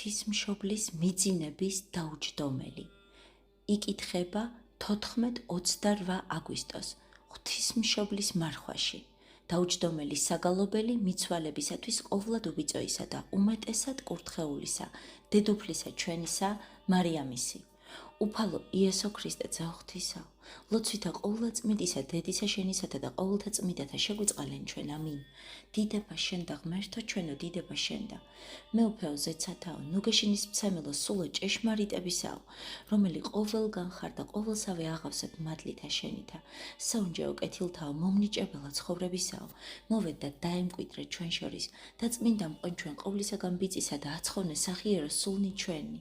ღვთისმშობლის მიძინების დაუჯდომელი. იკითხება 14-28 აგვისტოს ღვთისმშობლის მარხვაში. დაუჯდომელი საგალობელი მიცვალებისათვის ყოვლად უბიწოისა და უმეტესად კურთხეულისა, დედოფლისა ჩვენისა, მარიამისი. უფალო იესო ქრისტე ძაღვთისაო, ლოცვითა ყოვლადწმიდისა დედისა შენისათა და ყოველთა წმიდათა შეგვიწყალენ ჩვენ, ამინ. დიდება შენ და ღმერთო ჩვენო, დიდება შენ და მეუფეო ზეცათაო, ნუგეშინის მცემელო სულო ჭეშმარიტებისაო, რომელი ყოველგან ხარ და ყოველსავე აღავსებ მადლითა შენითა, საუნჯეო კეთილთაო, მომნიჭებელა ცხოვრებისაო, მოვედ და დაემკვიდრე ჩვენ შორის და წმინდა მყონ ჩვენ ყოვლისაგან ბიწისა და აცხოვნე სახიერო სულნი ჩვენი.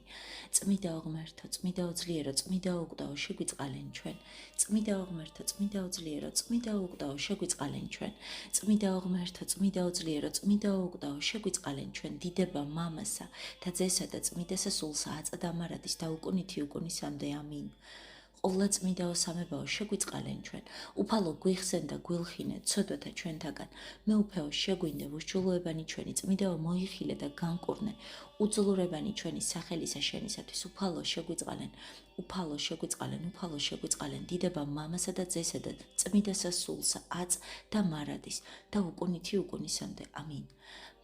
წმიდაო ღმერთო, წმიდაო ძლიერო, წმიდაო უგდაო, შეგვიწყალენ ჩვენ. წმიდაო ღმერთო, წმიდაო ძლიერო, წმიდაო უგდაო, შეგვიწყალენ ჩვენ. წმიდაო ღმერთო, წმიდაო ძლიერო, წმიდაო უგდაო, შეგვიწყალენ ჩვენ. დიდება მამასა და ძესა და წმიდასა სულსა აწადა მარადის და უკუნითი უკუნისამდე, ამინ. ყოვლადწმიდაო სამებაო, შეგვიწყალენ ჩვენ. უფალო გვიხსენ და გვილხინე ცოდვათა ჩვენთაგან. მეუფეო შეგვინდე უშჯულოებანი ჩვენი, წმიდაო მოიხილე და განკურნე. უძლურებანი ჩვენი სახელისა შენისათვის. უფალო შეგვიწყალენ, უფალო შეგვიწყალენ, უფალო შეგვიწყალენ. დიდება მამასა და ძესა და წმიდასა სულსა აწ და მარადის და უკუნითი უკუნისამდე, ამინ.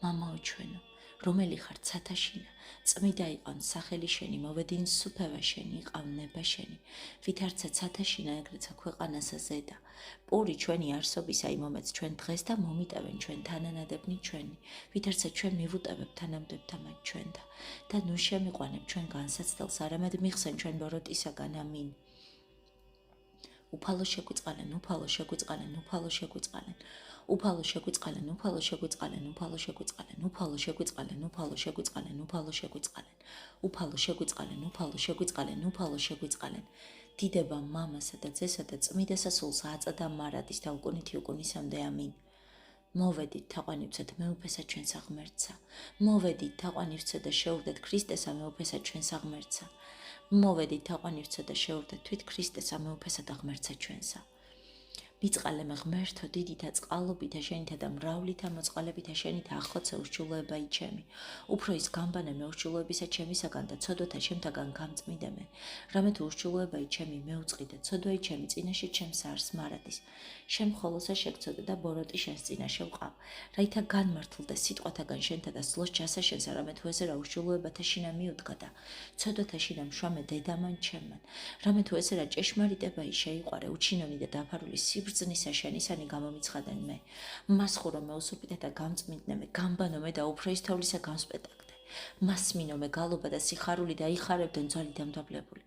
მამაო ჩვენო, რომელი ხარ ცათაშინა, წმიდა იყავ სახელი შენი, მოვედინ სუფევა შენი, იყავ ნება შენი, ვითარცა ცათაშინა ეგრეცა ქვეყანასა ზედა. პური ჩვენი არსობისა იმომეც ჩვენ დღეს და მომიტევენ ჩვენ თანანადებნი ჩვენი, ვითარცა ჩვენ მივუტევებ თანამდებთა მათ ჩვენთა და ნუ შემიყვანებ ჩვენ განსაცდელს, არამედ მიხსენ ჩვენ ბოროტისაგან, ამინ. უფალო შეგვიწყალენ, უფალო შეგვიწყალენ, უფალო შეგვიწყალენ. უფალო შეგვიწყალენ, უფალო შეგვიწყალენ, უფალო შეგვიწყალენ, უფალო შეგვიწყალენ, უფალო შეგვიწყალენ, უფალო შეგვიწყალენ. უფალო შეგვიწყალენ, უფალო შეგვიწყალენ, უფალო შეგვიწყალენ. დიდება მამასა და ძესა და წმიდასა სულსა აწადა მარადის და უკუნითი უკუნისამდე, ამინ. მოვედით თაყვანივცეთ მეუფესა ჩვენსა ღმერთსა. მოვედით თაყვანივცეთ და შეურდეთ ქრისტესა მეუფესა ჩვენსა ღმერთსა. მოვედით თაყვანივცეთ და შეურდეთ თვით ქრისტესა მეუფესა და ღმერთსა ჩვენსა. მიწყალემ ღმერთო დიდითა წყალობითა შენითა და მრავლითა მოწყალებითა შენითა ახოცე უშჯულოება იჩემი. უფრო ის გამბანე მე უშჯულოებისა ჩემისაგან და ცოდვათა ჩემთაგან გამწმიდემე. რამე თუ უშჯულოება იჩემი მეუწყიდე, ცოდვა იჩემი წინაშე ჩემს არს მარადის. შენ მხოლოსა შეგწოდე და ბოროტი შენს წინაშე ვყავ. რაითა განმართლდე სიტყვათაგან შენთა და სლოს ჯასა შენსა, რამე თუ ესე რა უშჯულოებათა შინა მიუდგა და ცოდვათა შინა მშვამე დედამან ჩემმან. რამე თუ ესე რა ჭეშმარიტებაი შეიყვარე, უჩინონი და დაფარული ბრძნისა შენისანი გამომიცხადენ მე. მასხურო მე უსუფიდე და გამწმინდნე მე, გამბანო მე და უფრო ის თავლისა გამსპეტაკდე. მასმინო მე გალობა და სიხარული და იხარებდნენ ძვალი დამდაბლებული.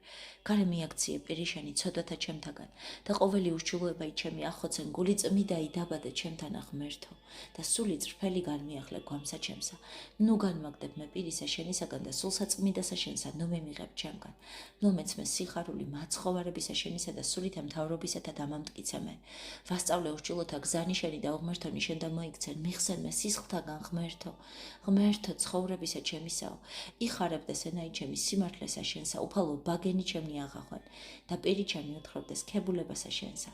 გარე მიაქციე პირიშენი ცოდვათა ჩემთაგან და ყოველი უშჯულოებაი ჩემი ახოცენ, გული წმიდაი დაბადე ჩემთან ღმერთო და სული წრფელი განმიახლე გვამსა ჩემსა. ნუ განმაგდებ მე პირისა შენისაგან და სულსა წმიდასა შენსა, ნუ მემიღებ ჩემგან. ნუ მეცმე სიხარული მაცხოვარებისა შენისა და სულითა მთავრობისათა დამამტკიცე მე. ვასწავლე უშჯულოთა გზანი შენი და უღმერთონი შენ და მოიქცენ, მიხსენ მე სისხლთაგან ღმერთო. ღმერთო ცხოვრებისა ჩემისაო, იხარებდეს ენაი ჩემი სიმართლესა შენსა, უფალო ბაგენი ჩემნი აღახვენ და პირი ჩემი უთხრობდეს ქებულებასა შენსა.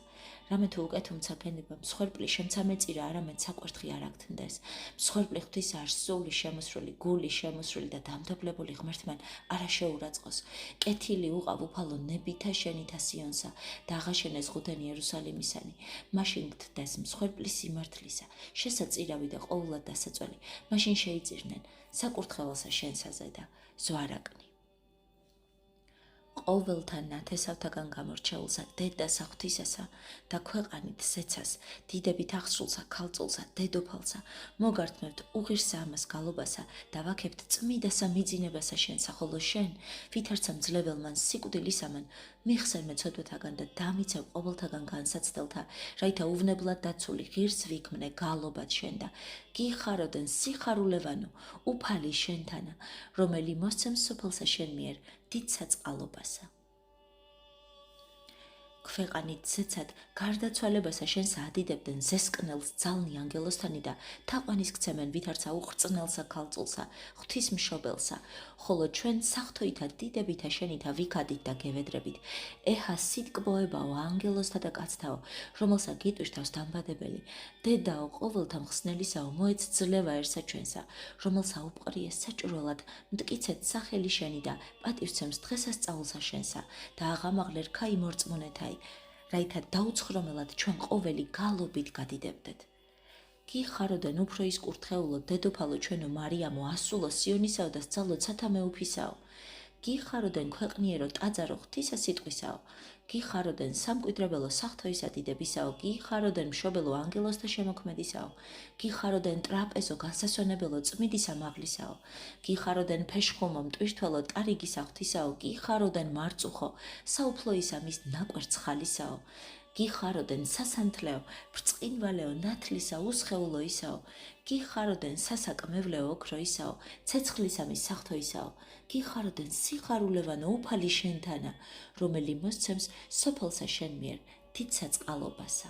რამე თუ უკეთო მცაფენება, მსხვერპლი შემცა მეწირა, არამედ საკვერთხი არ აგთნდეს. მსხვერპლი ღვთის არს სული შემოსრული, გული შემოსრული და დამდაბლებული ღმერთმან არა შეურაცხოს. კეთილი უყავ უფალო ნებითა შენითა სიონსა და აღაშენეს ღუდენი იერუსალიმისანი. მაშინ გთდეს მსხვერპლი სიმართლისა, შესაწირავი და ყოვლად დასაწველი, მაშინ შეიწირნენ საკურთხეველსა შენსაზე და ზვარაკნი. ყოველთა ნათესავთაგან გამორჩეულსა, დედასა ღვთისასა და ქვეყანით ზეცას, დიდებით აღსრულსა, ქალწულსა, დედოფალსა, მოგართმევთ უღირსა ამას გალობასა და ვაქებთ წმიდასა მიძინებასა შენსა, ხოლო შენ, ვითარცა მძლებელმან სიკვდილისამან, მიხსენ მე ცოდვათაგან და დამიცევ ყოველთაგან განსაცდელთა, რაითა უვნებლად დაცული ღირს ვიქმნე გალობად შენ და გიხაროდენ სიხარულევანო, უფალი შენთანა, რომელი მოსცემს სოფელსა შენ მიერ დიდ საწყალობასა. ქვეყანით ზეცად გარდაცვალებასა შენს ადიდებდნენ ზესკნელს ძალნი ანგელოსთანი და თაყვანის ქცემენ ვითარცა უხრწნელსა ქალწულსა, ღვთისმშობელსა, ხოლო ჩვენ სახთოითა დიდებითა შენითა ვიქადით და გევედრებით. ეჰა სიტკბოებაო, ანგელოსთა და კაცთაო, რომელსა გიტვირთავს დამბადებელი. დედაო, ყოველთა მხსნელისაო, მოეც ძლევა ერთსა ჩვენსა, რომელსა უპყრიეს საჭრველად, მტკიცეთ სახელი შენი და პატივცემს დღესასწაულსა შენსა და აღამაღლერ ქაი მორწმუნეთაი, რაითა დაუცხრომელად ჩვენ ყოველი გალობით გადიდებდეთ. გიხაროდენ უფრო ის კურთხეულო დედოფალო ჩვენო მარიამო, ასულო სიონისაო და სწავლო ცათა მეუფისაო. გიხაროდენ ქვეყნიერო ტაძარო ღვთისა სიტყვისაო. გიხაროდენ სამკვიდრებელო სახთოისა დიდებისაო. გიხაროდენ მშობელო ანგელოსთა შემოქმედისაო. გიხაროდენ ტრაპეზო განსასვენებელო წმიდისა მაღლისაო. გიხაროდენ ფეშხუმო მტვირთველო ტარიგისა ღვთისაო. გიხაროდენ მარწუხო საუფლოისა მის ნაკვერც ხალისაო. გიხაროდენ სასანთლეო ბრწყინვალეო ნათლისა უსხეულო ისაო. გიხაროდენ სასაკმევლეო ოქრო ისაო, ცეცხლისა მის სახთოისაო. გიხაროდენ სიხარულევანო უფალი შენთანა, რომელი მოსცემს სოფელსა შენ მიერ თითსა წყალობასა.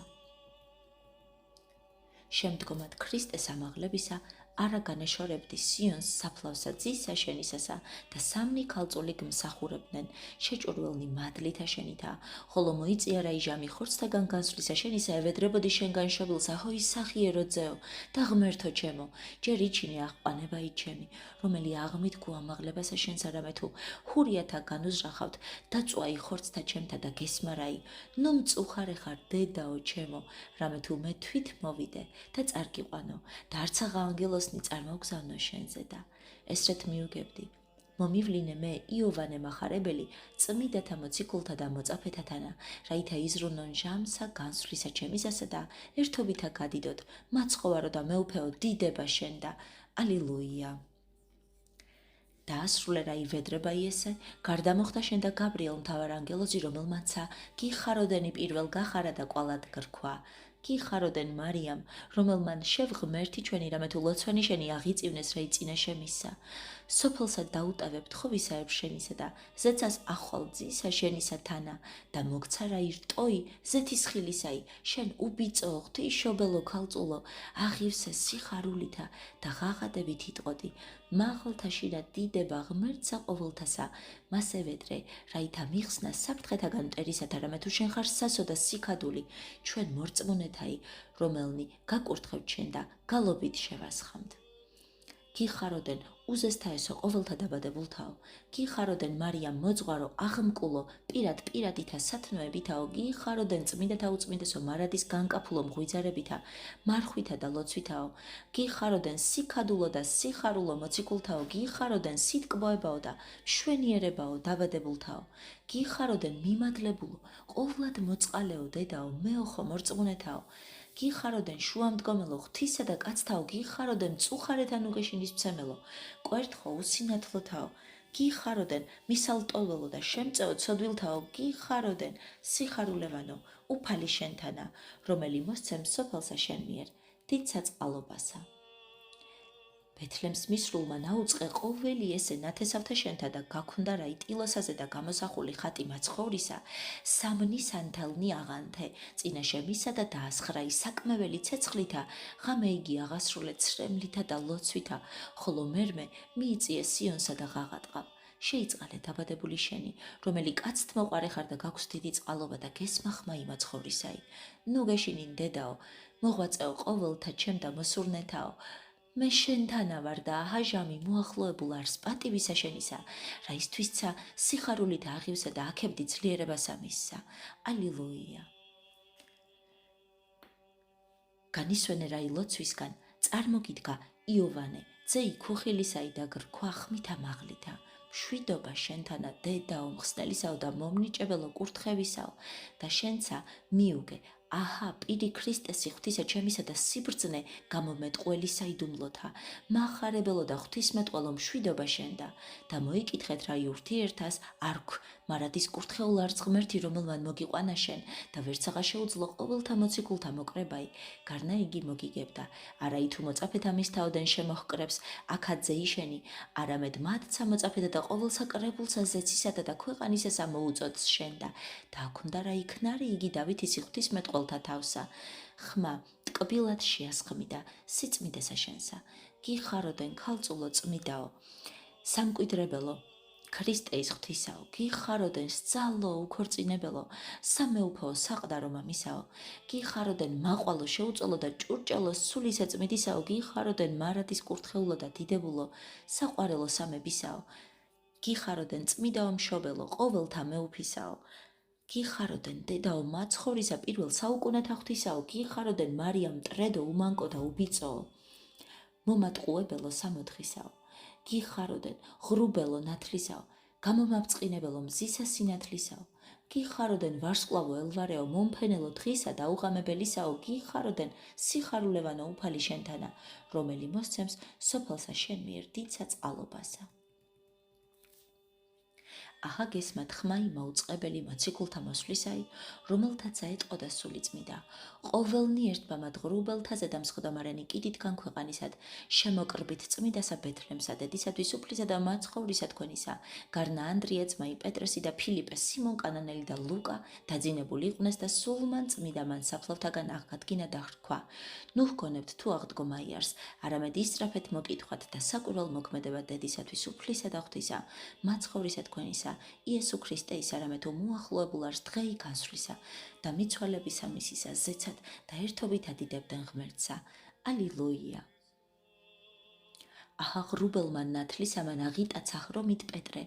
შემდგომად ქრისტეს ამაღლებისა არა განეშორებდი სიონს საფლავსა ძისა შენისასა და სამნი ქალწული გმსახურებდნენ შეჭურველნი მადლითა შენითა, ხოლო მოიწია რაიჟამი ხორცთაგან განსვლისა შენისა ევედრებოდი შენგან შობილსა ჰოი სახიერო ძეო და ღმერთო ჩემო, ჯერ იჩინე აღყვანება იჩემი, რომელი აღმით გუამაღლებასა შენსა რამე თუ ჰურიათა განუზრახავთ დაწვაი ხორცთა ჩემთა და გესმარაი, ნუ მწუხარე ხარ დედაო ჩემო, რამე თუ მე თვით მოვიდე და წარგიყვანო და არცაღა ანგელოსნი წარმოგზავნო შენზე და ესრეთ მიუგებდი. მომივლინე მე იოვანე მახარებელი წმიდათა მოციქულთა და მოწაფეთათანა, რაითა იზრუნონ ჟამსა განსვლისა ჩემისასა და ერთობითა გადიდოთ, მაცხოვარო და მეუფეო დიდება შენ და ალილუია. დაასრულე რა ივედრება იესე, გარდამოხდა შენ და გაბრიელ მთავარ ანგელოზი, რომელმაცა გიხაროდენი პირველ გახარა და კვალად გრქვა. გიხაროდენ მარიამ, რომელმან შევღმერთი ჩვენი რამე თუ ლოცვენი შენი აღიწივნეს რა იწინა შემისა. სოფელსა დაუტავებ თხოვისაებ შენისა და ზეცას ახვალ ძისა შენისა თანა და მოგცა რა ირტოი ზეთის ხილისაი, შენ უბიწო ღვთისმშობელო ქალწულო, აღივსე სიხარულითა და ღაღადებით იტყოდი, მაღალთაში და დიდება ღმერთსა ყოველთასა, მას ევედრე, რაითა მიხსნა საფრთხეთაგან მტერისათა, რამე თუ შენ ხარ სასო და სიქადული, ჩვენ მორწმუნეთაი, რომელნი გაკურთხევთ შენ და გალობით შევასხამთ. გიხაროდენ უზესთაესო ყოველთა დაბადებულთაო, გიხაროდენ მარიამ მოძღვარო აღმკულო პირადითა სათნოებითაო, გიხაროდენ წმინდათა უწმინდესო მარადის განკაფულო მღვიძარებითა, მარხვითა და ლოცვითაო, გიხაროდენ სიქადულო და სიხარულო მოციქულთაო, გიხაროდენ სიტკბოებაო და მშვენიერებაო დაბადებულთაო, გიხაროდენ მიმადლებულო ყოვლად მოწყალეო დედაო, მეოხო მორწმუნეთაო, გიხაროდენ შუამდგომელო ღვთისა და კაცთაო, გიხაროდენ მწუხარეთან უგეშინის მცემელო, კვერთხო უსინათლოთაო, გიხაროდენ მისალტოლველო და შემწეო ცოდვილთაო, გიხაროდენ სიხარულევანო უფალი შენთანა, რომელი მოსცემს სოფელსა შენ მიერ თითსა წყალობასა. ბეთლემს მისრულმა ნაუწყე ყოველი ესე ნათესავთა შენთა და გაქვნდა რა იტილოსაზე და გამოსახული ხატი მაცხოვრისა, სამნი სანთელნი აღანთე, წინა შემისა და დაასხრა ისაკმეველი ცეცხლითა, ღამე იგი აღასრულე ცრემლითა და ლოცვითა, ხოლო მერმე მიიწიე სიონსა და ღაღადყავ. შეიწყალე დაბადებული შენი, რომელი კაცთ მოყარე ხარ და გაქვს დიდი წყალობა და გესმახმა იმაცხოვრისაი. ნუ გეშინინ დედაო, მოღვაწეო ყოველთა ჩემ და მოსურნეთაო, მე შენთანა ვარ და აჰაჟამი მოახლოებულ არს პატივისა შენისა, რა ისთვისცა სიხარულით აღივსა და აქებდი ძლიერებასა მისსა. ალილუია. განისვენე რა ილოცვისგან წარმოგიდგა იოვანე, ძეი ქუხილისაი და გრქვა ხმითა მაღლითა. მშვიდობა შენთანა დედაო, მხსნელისაო და მომნიჭებელო კურთხევისაო და შენცა მიუგე, აჰა პირი ქრისტესი ღვთისა ჩემისა და სიბრძნე გამომეტყველისა იდუმლოთა, მახარებელო და ღვთისმეტყველო მშვიდობა შენდა და მოიკითხეთ რა ურთიერთას არქ მარადის კურთხეულ არც ღმერთი, რომელმან მოგიყვანა შენ და ვერცაღა შეუძლო ყოველთა მოციქულთა მოკრებაი, გარნა იგი მოგიგებდა, არა ითუ მოწაფეთა მისთავდენ შემოჰკრებს აქაძე იშენი, არამედ მათცა მოწაფეთა და ყოველსა კრებულსა ზეცისათა და ქვეყანისასა მოუწოდს შენ და დააქვნდა რა იქნარი იგი დავითის ღვთისმეტყველთა თავსა, ხმა ტკბილად შეასხმიდა სიწმიდესა შენსა. გიხაროდენ ქალწულო წმიდაო, სამკვიდრებელო, ქრისტეის ღვთისაო, გიხაროდენ სწალო, უქორწინებელო, სამეუფო, საყდარო მამისაო, გიხაროდენ მაყვალო, შეუწოლო და ჭურჭელო, სულისეწმიდისაო, გიხაროდენ მარადის კურთხეულო და დიდებულო, საყვარელო სამებისაო, გიხაროდენ წმიდაო მშობელო, ყოველთა მეუფისაო, გიხაროდენ დედაო მაცხოვრისა პირველ საუკუნეთა ღვთისაო, გიხაროდენ მარიამ მტრედო, უმანკო და უბიწოო, მომატყუებელო სამოთხისაო, გიხაროდენ ღრუბელო ნათლისაო, გამომაბწყინებელო მზისა სინათლისაო, გიხაროდენ ვარსკვლავო ელვარეო, მომფენელო დღისა და უღამებელისაო, გიხაროდენ სიხარულევანო უფალი შენთანა, რომელი მოსცემს სოფელსა შენ მიერ დიდსა წყალობასა. აჰა გესმათ ხმა იმაუწყებელი მოციქულთა მოსვლისაი, რომელთაც აეტყოდა სული წმიდა, ყოველნი ერთმა მათ ღრუბელთაზე და მსხვდომარენი კიდით განქვეყანისად, შემოკრბით წმიდასა ბეთლემსა დედისათვის უფლისა და მაცხოვრისა თქვენისა, გარნა ანდრია ძმაი პეტრესი და ფილიპე, სიმონ კანანელი და ლუკა დაძინებული იყვნენ და სულმან წმიდამან საფლავთაგან აღადგინა და ხრქვა. ნუ ჰგონებთ თუ აღდგომ აიარს, არამედ ისწრაფეთ მოკითხვათ და საკვირველ მოქმედებად დედისათვის უფლისა და ღვთისა, მაცხოვრისა თქვენისა, იესო ქრისტე ის არამედ მოახლოებულ არს დღეი გასვლისა და მიცვალებისა მისისა ზეცად და ერთობით ადიდებდნენ ღმერთსა. ალილუია. აჰა ღრუბელმა ნათლისამან აღიტაცა ხრომით პეტრე,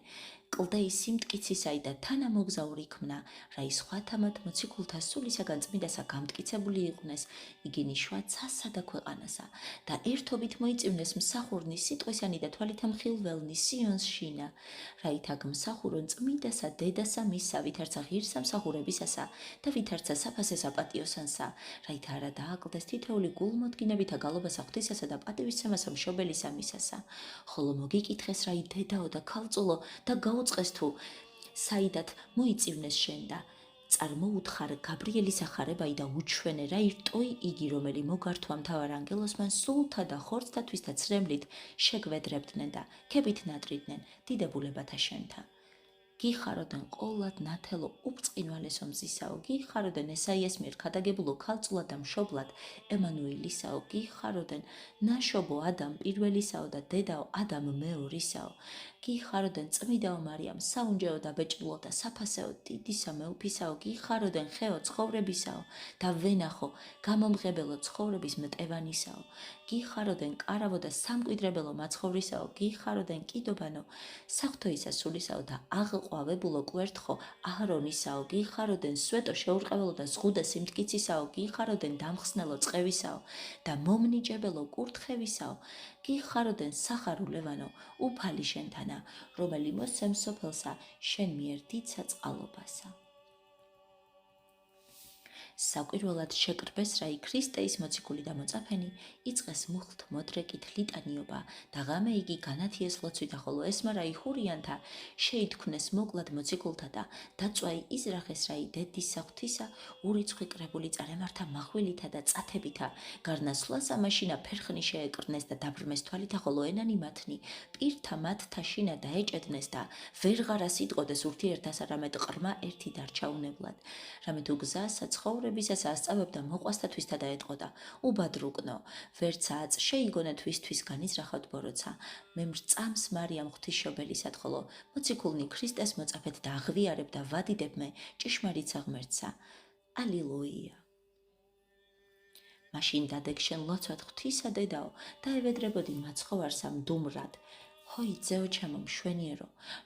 კლდეის სიმტკიცისაი და თანამოგზაური ქმნა, რა ის ხვათამად მოციქულთა სულისაგან წმიდასა გამტკიცებული იყვნენ, იგინიშვა ცასა და ქვეყანასა და ერთობით მოიწივნეს მსახურნი სიტყვისანი და თვალითა მხილველნი სიონს შინა, რა ითაგ მსახურონ წმიდასა დედასა მისსა, ვითარცა ღირსა მსახურებისასა და ვითარცა საფასესა პატიოსანსა, რა ით არა დააკლდეს თითეული გულმოდგინებითა გალობასა ღვთისასა და პატივისცემასა მშობელისა მისასა, ხოლო მოგიკითხეს რა ით დედაო და ქალწულო და გაუწყეს თუ საიდათ მოიწივნეს შენ და წარმოუთხარ გაბრიელის ახარებაი და უჩვენე რა ირტოი იგი, რომელი მოგართვა მთავარ ანგელოსმან სულთა და ხორცთათვის და ცრემლით შეგვედრებდნენ და ქებით ნატრიდნენ დიდებულებათა შენთა. გიხაროდენ ყოლად ნათელო უბწყინვალესო მზისაო, გიხაროდენ ესაიას მიერ ქადაგებულო ქალწულად და მშობლად ემანუილისაო, გიხაროდენ ნაშობო ადამ პირველისაო და დედაო ადამ მეორისაო, გიხაროდენ წმიდაო მარიამ საუნჯეო და ბეჭდულო და საფასეო დიდისა მეუფისაო, გიხაროდენ ხეო ცხოვრებისაო და ვენახო გამომღებელო ცხოვრების მტევანისაო, გიხაროდენ კარავო და სამკვიდრებელო მაცხოვრისაო, გიხაროდენ კიდობანო საღვთოისა სულისაო და აღყვავებულო კვერთხო აჰრონისაო, გიხაროდენ სვეტო შეურყეველო და ზღუდე სიმტკიცისაო, გიხაროდენ დამხსნელო წყევისაო და მომნიჭებელო კურთხევისაო, გიხაროდენ სახარულევანო უფალი შენთანა, რომელი მოსცემს სოფელსა შენ მიერ დიდსა წყალობასა. საკვირველად შეკრბეს რაი ქრისტეის მოციქული და მოწაფენი, იწყეს მუხლთ მოდრეკით ლიტანიობა და ღამე იგი განათიეს ლოცვითა, ხოლო ესმა რაი ჰურიანთა შეითქმნეს მოკლად მოციქულთა და დაწვაი იზრახეს რაი დედისა ღვთისა ურიცხვი კრებული წარემართა მახვილითა და წათებითა, გარნასვლას ამაშინა ფერხნი შეეკრნეს და დაბრმეს თვალითა, ხოლო ენანი მათნი პირთა მათთა შინა დაეჭედნეს და ვერღარა სიტყოდეს ურთიერთას, არამედ ყრმა ერთი დარჩა უნებლად, რამე თუ გზასა ცხოვრებისას ასწავებდა მოყვასთათვისთა დაეტყოდა, უბადრუკნო, ვერცა აწ შეიგონა თვისთვის განიზრახავთ ბოროცა, მე მრწამს მარიამ ღვთისმშობელისად, ხოლო მოციქულნი ქრისტეს მოწაფეთ და აღვიარებ და ვადიდებმე ჭიშმარიცა ღმერთსა. ალილუია. მაშინ დადეკ შენ ლოცვად ღვთისა დედაო და ევედრებოდი მაცხოვარსა მდუმრად. ჰოი ძეო ჩემო მშვენიერო,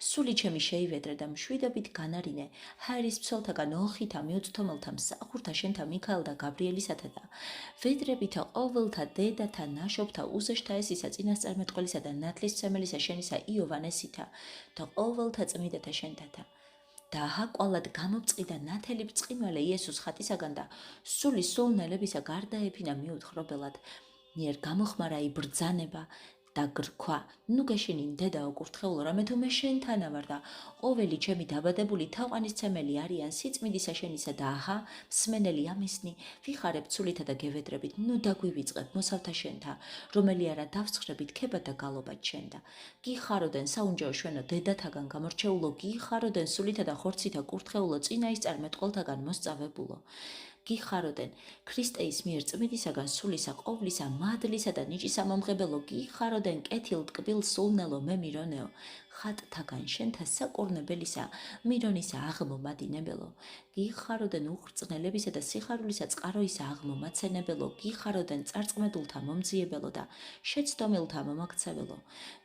სული ჩემი შეივედრე და მშვიდობით განარინე ჰაერის ფსოლთაგან ოხითა მიუწვდომელთა მსახურთა შენთა მიქაელ და გაბრიელისათა და ვედრებითა ყოველთა დედათა ნაშობთა უზეშთა ესისა წინასწარმეტყველისა და ნათლისმცემელისა შენისა იოვანესითა და ყოველთა წმიდათა შენთათა და აჰა კვალად გამობწყიდა ნათელი ბრწყინვალე იესოს ხატისაგან და სული სულნელებისა გარდაეფინა მიუთხრობელად, მიერ გამოხმარა იბრძანება და გრქვა, ნუ გეშინინ დედაო კურთხეულო, რამე თუ მე შენთანა ვარ და ყოველი ჩემი დაბადებული თაყვანისცემელი არიან სიწმიდისა შენისა და აჰა მსმენელი ამისნი ვიხარებ ცულითა და გევედრებით, ნუ დაგვივიწყებ მოსავთა შენთა, რომელი არა დავსხრებით ქებად და გალობად შენდა. გიხაროდენ საუნჯეო შვენო დედათაგან გამორჩეულო, გიხაროდენ სულითა და ხორცითა კურთხეულო წინაისწარმეტყველთაგან მოსწავებულო, გიხაროდენ ქრისტეის მიერ წმინდისაგან სულისა ყოვლისა მადლისა და ნიჭისა მომღებელო გიხაროდენ კეთილ ტკბილ სულნელო მე მირონეო ხატთაგან შენთა საკურნებელისა მირონისა აღმომადინებელო გიხაროდენ უხრწნელებისა და სიხარულისა წყაროისა აღმომაცენებელო გიხაროდენ წარწმედულთა მომძიებელო და შეცდომილთა მომაქცეველო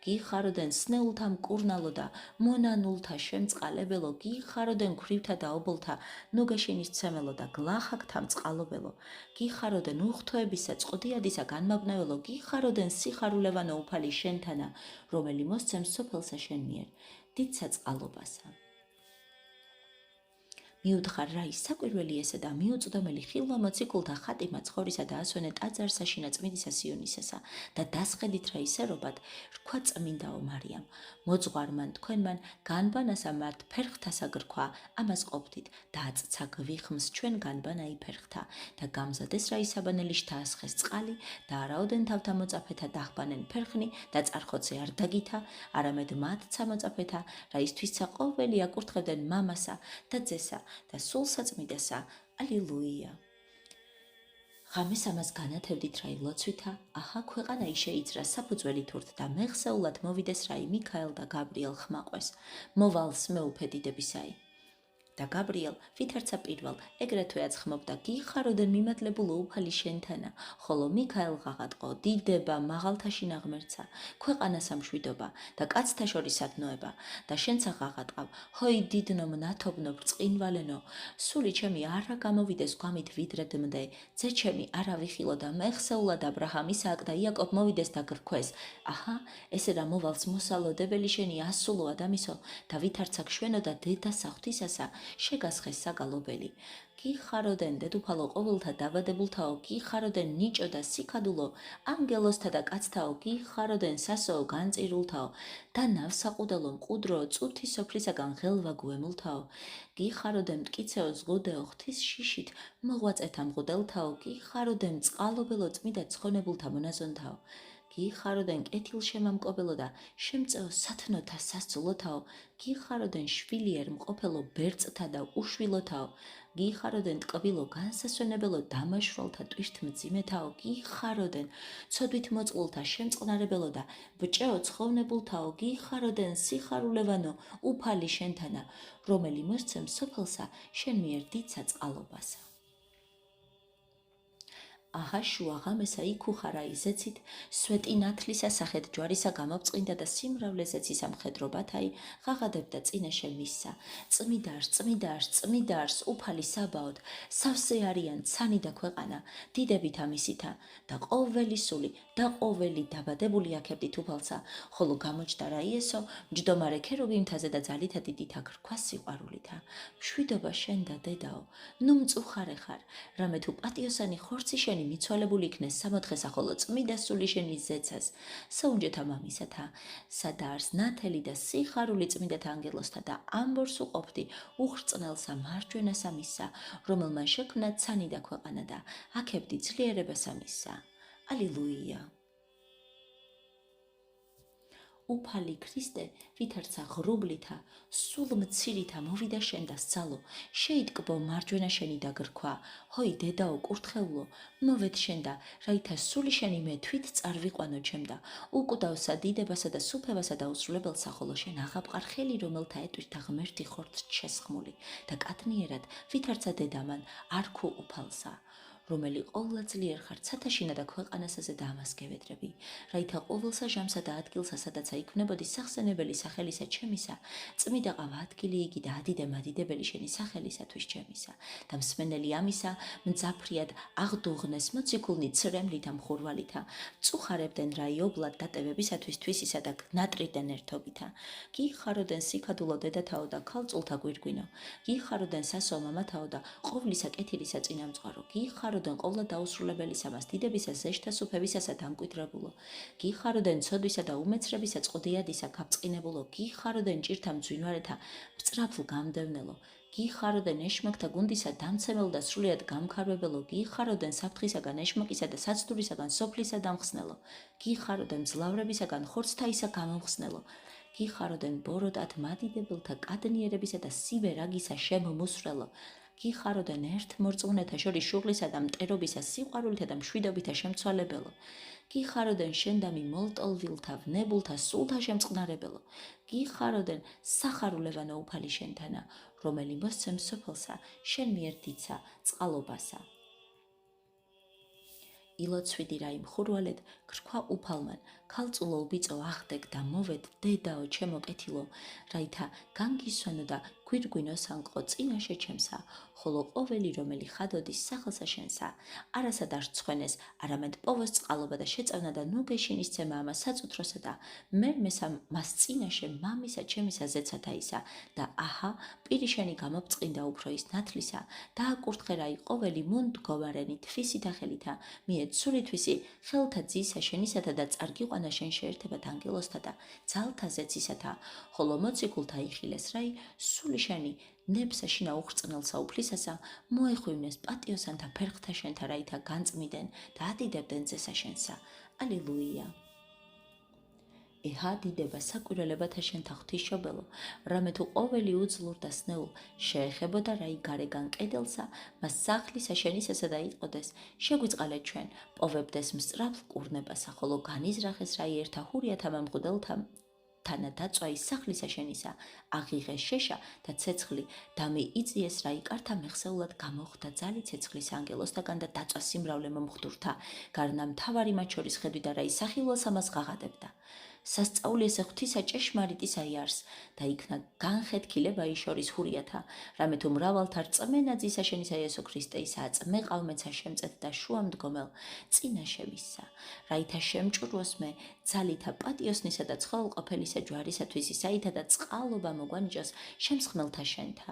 გიხაროდენ სნეულთა მკურნალო და მონანულთა შემწყალებელო გიხაროდენ ქვრივთა და ობოლთა ნუგაშინის ცემელო და გლახაკთა მწყალობელო გიხაროდენ უხთოებისა წყდიადისა განმაბნეველო გიხაროდენ სიხარულევანო უფალი შენთანა რომელი მოსცემს სოფელსა შენ მიერ დიდ საწყალობასა მიუთხარ რა ის საკვირველი ესა და მიუწვდომელი ხილვა მოციქულთა ხატი მაცხოვრისა და ასვენე ტაძარსაშინა წმინდისა სიონისასა და დასხედით რა ისერობად რქვა წმინდაო მარიამ მოძღვარმან თქვენმან განბანასა მართ ფერხთასა გრქვა ამას ყოფთით და აწცა გვიხმს ჩვენ განბანა იფერხთა და გამზადეს რა ისაბანელი შთაასხეს წყალი და არაოდენ თავთა მოწაფეთა დახბანენ ფერხნი და წარხოცე არ დაგითა არამედ მათცა მოწაფეთა რა ისთვისცა ყოველი აკურთხებდნენ მამასა და ძესა და სულ საწმიდასა, ალილუია. ღამეს ამას განათევდით რა ილოცვითა, აჰა ქვეყანა შეიძრა საფუძველი თურთ და მეხსეულად მოვიდეს რა მიქაელ და გაბრიელ ხმაყვეს, მოვალს მეუფედიდებისაი. და გაბრიელ ვითარცა პირველ ეგრეთვე აცხმობდა გიხაროდენ მიმატლებულო უფალი შენთანა ხოლო მიქაელ ღაღატყო დიდება მაღალთაში ნაღმერცა ქვეყანა სამშვიდობა და კაცთა შორის სათნოება და შენცა ღაღატყავ ჰოი დიდნო მნათობნო ბრწყინვალენო სული ჩემი არა გამოვიდეს გვამით ვიდრე დმდე ძე ჩემი არა ვიხილო და მეხსეულად აბრაჰამ ისააკ და იაკობ მოვიდეს და გრქვეს აჰა ესე რა მოვალს მოსალოდებელი შენი ასულო ადამიანო და ვითარცა შვენო და დედა საღვთისასა შეგასხეს საგალობელი გიხაროდენ დედუფალო ყოველთა დაბადებულთაო გიხაროდენ ნიჭო და სიქადულო ანგელოსთა და კაცთაო გიხაროდენ სასოო განწირულთაო და ნავსაყუდელო მყუდრო წუთი სოფლისაგან ღელვა გვემულთაო გიხაროდენ მტკიცეო ზღუდეო ღვთის შიშით მოღვაწეთა მღვდელთაო გიხაროდენ წყალობელო წმიდა ცხონებულთა მონაზონთაო გიხაროდენ კეთილ შემამკობელო და შემწეო სათნოთა სასწულოთაო გიხაროდენ შვილიერ მყოფელო ბერწთა და უშვილოთაო გიხაროდენ ტკბილო განსასვენებელო დამაშველთა ტვირთმძიმეთაო გიხაროდენ ცოდვით მოწყულთა შემწყნარებელო და ბჭეო ცხოვნებულთაო გიხაროდენ სიხარულევანო უფალი შენთანა რომელი მოსცემს სოფელსა შენ მიერ დიდ საწყალობასა აჰა შუა ღამესა იქუხარა იზეცით სვეტი ნათლისა სახეთ ჯვარისა გამობწყინდა და სიმრავლეზეც ისამხედრობათაი ღაღადებდა წინაშე მისსა წმიდარს უფალი საბაოდ სავსე არიან ცანი და ქვეყანა დიდებით ამისითა და ყოველი სული და ყოველი დაბადებული აქებდით უფალსა ხოლო გამოჩნდა რა იესო მჯდომარე ქერუბიმთაზე და ძალითა დიდითა გრქვა სიყვარულითა მშვიდობა შენ და დედაო ნუ მწუხარე ხარ რამე თუ პატიოსანი ხორცი შენი მიცვალებული იქნეს სამოთხესა ხოლო წმიდა სული შენი ზეცას საუნჯეთა მამისათა სადა არს ნათელი და სიხარული წმიდათა ანგელოსთა და ამბორს უყოფდი უხრწნელსა მარჯვენასა მისსა რომელმა შექმნა ცანი და ქვეყანა და აქებდი ძლიერებასა მისსა ალილუია უფალი ქრისტე ვითარცა ღრუბლითა სულ მცირითა მოვიდა შენ და სცალო შეიტკბო მარჯვენა შენი და გრქვა ჰოი დედაო კურთხეულო მოვედ შენ და რაითა სული შენი მე თვით წარვიყვანო ჩემ და უკვდავსა დიდებასა და სუფევასა და უსრულებელსა ხოლო შენ აღაპყარ ხელი რომელთა ეტვირთა ღმერთი ხორც შესხმული და კადნიერად ვითარცა დედამან არქუ უფალსა რომელი ყოვლადწლიერ ხარ ცათაშინა და ქვეყანასაზე და ამას გევედრები, რაითა ყოველსა ჟამსა და ადგილსა, სადაც აიქმნებოდი სახსენებელი სახელისა ჩემისა, წმიდა ყავა ადგილი იგი და ადიდე მადიდებელი შენი სახელისათვის ჩემისა, და მსმენელი ამისა მძაფრიად აღდუღნეს მოციქულნი ცრემლითა მხურვალითა, მწუხარებდნენ რა იობლად დატევებისათვის თვისისა და ნატრიდან ერთობითა, გიხაროდენ სიქადულო დედათაო და ქალწულთა გვირგვინო, გიხაროდენ სასო მამათაო და ყოვლისა კეთილისა წინამძღვარო, გიხაროდენ ყოვლა დაუსრულებელისა მას დიდებისა ზეშთა სუფევისასა დამკვიდრებულო, გიხაროდენ ცოდვისა და უმეცრებისა წყდიადისა გაბწყინებულო, გიხაროდენ ჭირთა მძვინვარეთა მწრაფლ გამდევნელო, გიხაროდენ ეშმაკთა გუნდისა დამცემელ და სრულიად გამქარვებელო, გიხაროდენ საფრთხისაგან ეშმაკისა და საცდურისაგან სოფლისა დამხსნელო, გიხაროდენ მძლავრებისაგან ხორცთაისა გამომხსნელო, გიხაროდენ ბოროტად მადიდებელთა კადნიერებისა და სიბერაგისა შემომუსრელო, გიხაროდენ ერთ მორწმუნეთა შორის შუღლისა და მტერობისა, სიყვარულითა და მშვიდობითა შემცვალებელო. გიხაროდენ შენდამი მოლტოლვილთა, ვნებულთა, სულთა შემწყნარებელო. გიხაროდენ სახარულევანო უფალი შენთანა, რომელი მოსცემს სოფელსა, შენ მიერ დიცა წყალობასა. ილოცვიდი რა იმ ხურვალეთ, ქრქვა უფალმან, ქალწულო უბიწო აღდეგ და მოვედ დედაო ჩემო კეთილო, რაითა განგისვენო და გვირგვინო სანყო წინაშე ჩემსა, ხოლო ყოველი რომელი ხადოდის სახელსა შენსა, არასად არ ცხვენეს, არამედ პოვოს წყალობა და შეწევნა და ნუ გეშინისცემა ამას საწუთროსა და მერმესა მას წინაშე მამისა ჩემისა ზეცათაისა და აჰა პირი შენი გამოფწყინდა უფრო ის ნათლისა და აკურთხერა ყოველი მუნდგოვარენი თვისითა ხელითა ცურითვისი ხელთა ძისა შენისათა და წარგიყვანა შენ შეერთებათ ანგელოსთა და ძალთა ზეცისათა, ხოლო მოციქულთა იხილეს რაი სული შენი ნებსა შინა უხრწნელსა უფლისასა, მოეხვივნეს პატიოსანთა ფერხთა შენთა რაითა განწმიდან და ადიდებდნენ ძესა შენსა. ალილუია. ეჰა დიდება საკვირველებათა შენთა ღვთისმშობელო, რამე თუ ყოველი უძლურ და სნეულ შეეხებოდა რაი გარეგან კედელსა, მას სახლისა შენისასა და იტყოდეს, შეგვიწყალეთ ჩვენ, პოვებდეს მსწრაფ კურნებასა, ხოლო განიზრახეს რაი ერთა ჰურიათა მემღვდელთა თანა დაწვა ის სახლისა შენისა, აღიღეს შეშა და ცეცხლი, დამეიწიეს რაი კართა მეხსეულად გამოხდა ძალი ცეცხლის ანგელოსთაგან და დაწვა სიმრავლე მომხდურთა, გარნა მთავარი მათ შორის ხედვი და რაი სახილველს ამას ღაღადებდა. სასწაული ესე ღვთისა ჭეშმარიტისა იარს და იქნა განხეთქილება ის შორის ჰურიათა, რამე თუ მრავალთა რწმენა ძისა შენისა იესო ქრისტეისა აწმეყავმეცა შემწეთ და შუამდგომელ წინაშე ვისსა, რაითა შემჭრუოს მე ძალითა პატიოსნისა და ცხოველყოფელისა ჯვარისათვის ისაითა და წყალობა მოგვანიჭოს შემსხმელთა შენთა.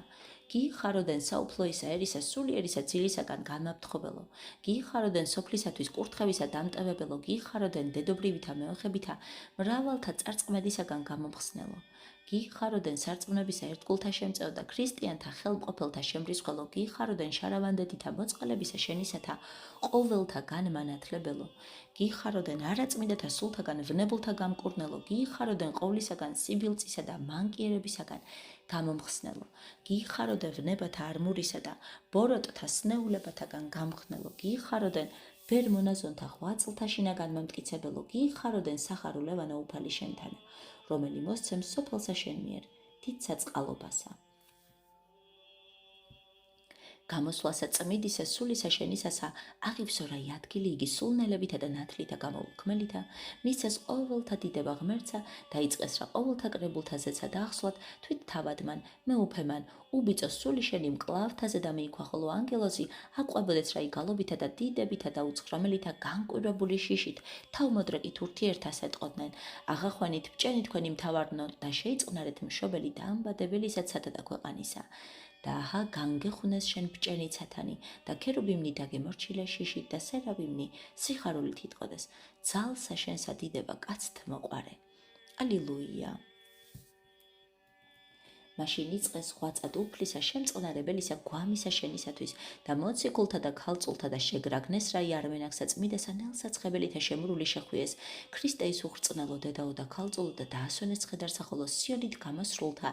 გიხაროდენ საუფლოისა ერისა სულიერისა ძილისაგან განმაფრთხობელო, გიხაროდენ სოფლისათვის კურთხევისა დამტევებელო, გიხაროდენ დედობრივითა მეოხებითა მრავალთა წარწმედისაგან გამომხსნელო, გიხაროდენ სარწმუნოებისა ერთგულთა შემწეო და ქრისტიანთა ხელმყოფელთა შემრისხველო, გიხაროდენ შარავანდედითა მოწყალებისა შენისათა ყოველთა განმანათლებელო, გიხაროდენ არაწმიდათა სულთაგან ვნებულთა გამკურნელო, გიხაროდენ ყოვლისაგან სიბილწისა და მანკიერებისაგან გამომხსნელო, გიხაროდენ ვნებათა არმურისა და ბოროტთა სნეულებათაგან გამხნელო, გიხაროდენ ვერ მონაზონთა ღვაწლთა შინაგან მომტკიცებელო, გიხაროდენ სახარულევანო უფალი შენთანა, რომელი მოსცემს სოფელსა შენ მიერ დიდსა წყალობასა. გამოსვლასა წმიდისა სულისა შენისასა აღივსო რაი ადგილი იგი სულნელებითა და ნათლითა გამოუქმელითა, მისცეს ყოველთა დიდება ღმერთსა, დაიწყეს რა ყოველთა კრებულთა ზეცა დაახსვლათ, თვით თავადმან, მეუფემან, უბიწო სული შენი მკლავთაზე და მიიქვა, ხოლო ანგელოზი აყვებოდეს რაი გალობითა და დიდებითა და უცხრომელითა განკვირვებული შიშით, თავმოდრეკით ურთიერთას ეტყოდნენ, აღახვენით ბჭენი თქვენი მთავარნო და შეიწყნარეთ მშობელი და ამბადებელისაცათა და ქვეყანისა. და აჰა განგეხუნეს შენ ბჭენი ცათანი და ქერუბიმნი დაგემორჩილე შიშით და სერაბიმნი სიხარულით იტყოდეს, ძალსა შენსა დიდება კაცთ მოყარე. ალილუია. მაშინ იწყეს ღვაწად უფლისა შემწყნარებელისა გვამისა შენისათვის და მოციქულთა და ქალწულთა და შეგრაგნეს რაი არმენაგსა წმიდასა ნელსაცხებელითა შემრული შეხვიეს ქრისტეის უხრწნელო დედაო და ქალწულო და დაასვენეს ცხედარსა, ხოლო სიონით გამოსრულთა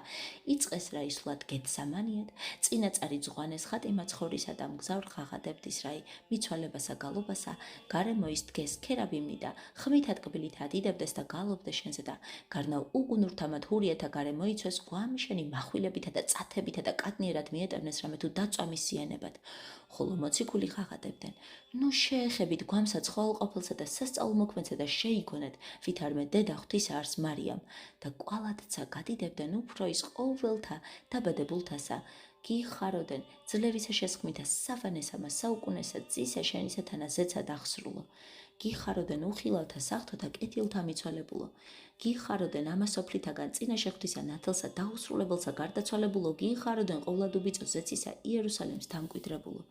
იწყეს რაი სულად გეთსამანიად, წინაწარი ძღვანეს ხატიმაცხოვრისა და მგზავრ ღაღადებდის რაი მიცვალებასა გალობასა, გარემოის დგეს ქერაბიმნი და ხმით ატკბილით ადიდებდეს და გალობდეს შენზე და გარნა უგუნურთა მათ ჰურიათა გარემოიცვეს გვამი შენი מחვილებითა და წათებითა და კადნიერად მიეტევნეს რამე თუ დაწვა მისიანებად, ხოლო მოციქული ღაღადებდნენ, ნუ შეეხებით გვამსა ცხოველყოფილსა და სასწაულმოქმედსა და შეიგონეთ, ვით არმე დედა ღვთისა არს მარიამ და კვალადცა გადიდებდნენ უფრო ის ყოველთა დაბადებულთასა, გიხაროდენ ძლევისა შესხმითა საფანესამა საუკუნესა ძისა შენისათანა ზეცა დახსრულო, გიხაროდენ უხილავთა სახთო და კეთილთა მიცვალებულო, გიხაროდენ ამასოფლითაგან წინაშე ღვთისა ნათელსა დაუსრულებელსა გარდაცვალებულო, გიხაროდენ ყოვლადუბიწო ზეცისა იერუსალემს დამკვიდრებულო,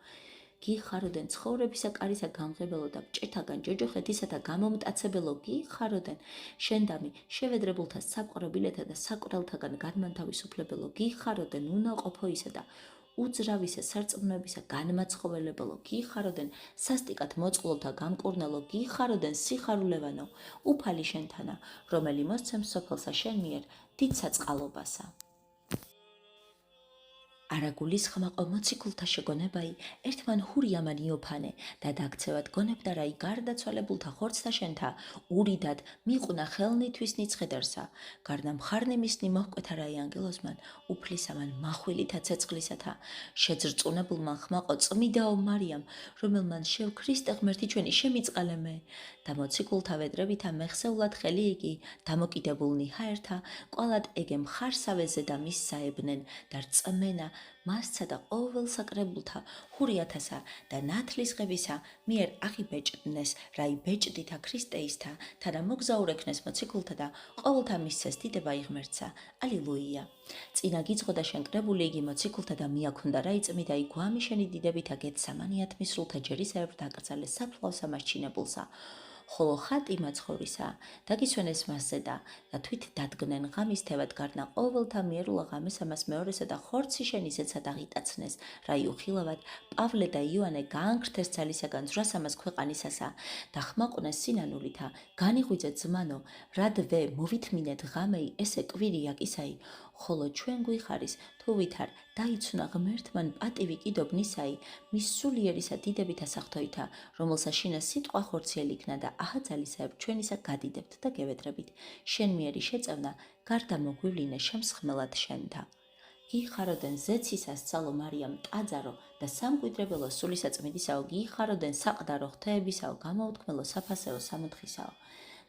გიხაროდენ ცხოვრებისა კარისა გამღებელო და ბჭეთაგან ჯოჯოხეთისათა გამომტაცებელო, გიხაროდენ შენდამი შევედრებულთა საპყრობილეთა და საკვრელთაგან განმანთავისუფლებელო, გიხაროდენ უნაყოფოისა და უძრავისა სარწმუნოებისა განმაცხოველებელო, გიხაროდენ სასტიკად მოწყვლელთა გამკურნელო, გიხაროდენ სიხარულევანო უფალი შენთანა, რომელი მოსცემს სოფელსა შენ მიერ დიდ საწყალობასა. არაგულის ხმაყო მოციქულთა შეგონებაი, ერთმან ჰურიამან იოფანე, და დაქცევად გონებდა რაი გარდაცვალებულთა ხორცთა შენთა, ურიდად მიყუნა ხელნითვის ნიცხედარსა, გარდა მხარნი მისნი მოჰკვეთა რაი ანგელოზმან, უფლისამან მახვილითა ცეცხლისათა, შეძრწუნებულმან ხმაყო წმიდაო მარიამ, რომელმან შეw ქრისტე ღმერთი ჩვენი შემიწყალემე, და მოციქულთა ვედრებითა მეხსეულად ხელი იგი, დამოკიდებულნი ჰაერთა, ყვალად ეგე მხარსავეზე და მის საებნენ, და რწმენა მასცა და ყოველ საკრებულთა ჰურიათასა და ნათლისღებისა მიერ აღიბეჭდნეს, რაი ბეჭდითა ქრისტეისთა, თანა მოგზაურექნეს მოციქულთა და ყოველთა მისცეს დიდება იღმერთსა. ალილუია. წინა გიწყოდა შენ კრებული იგი მოციქულთა და მიაქონდა რაი წმიდა იგვამი შენი დიდებითა გეთსამანიათ მისრულთა ჯერისებრ დაკრძალეს საფლავსა მასჩინებულსა. ხოლო ხატი მაცხოვრისა დაგიცვენეს მასზე და თვით დადგნენ ღამის თევად გარნა ყოველთა მიერულა ღამეს ამას მეორესა და ხორცი შენისეცა დაღიტაცნეს, რაი უხილავად პავლე და იოანე გაანქრთეს ძალისაგან ძვრას ამას ქვეყანისასა და ხმაყვნეს სინანულითა, განიღვიძეთ ზმანო, რადვე მოვითმინეთ ღამეი ესე კვირი აკისაი, ხოლო ჩვენ გვიხარის თუ ვითარ დაიცუნა ღმერთმან პატივი კიდობნისაი, მის სულიერისა დიდებითა სახთოითა, რომელსა შინა სიტყვა ხორციელი იქნა და აჰაძალისაებ ჩვენისა გადიდებთ და გევედრებით, შენ მიერი შეწევნა, გარდა მოგვივლინე შემსხმელად შენთა. გიხაროდენ ზეცისას ცალო მარიამ ტაძარო და სამკვიდრებელო სულისაწმიდისაო, გიხაროდენ საყდარო ღვთაებისაო, გამოუთქმელო საფასეო სამოთხისაო.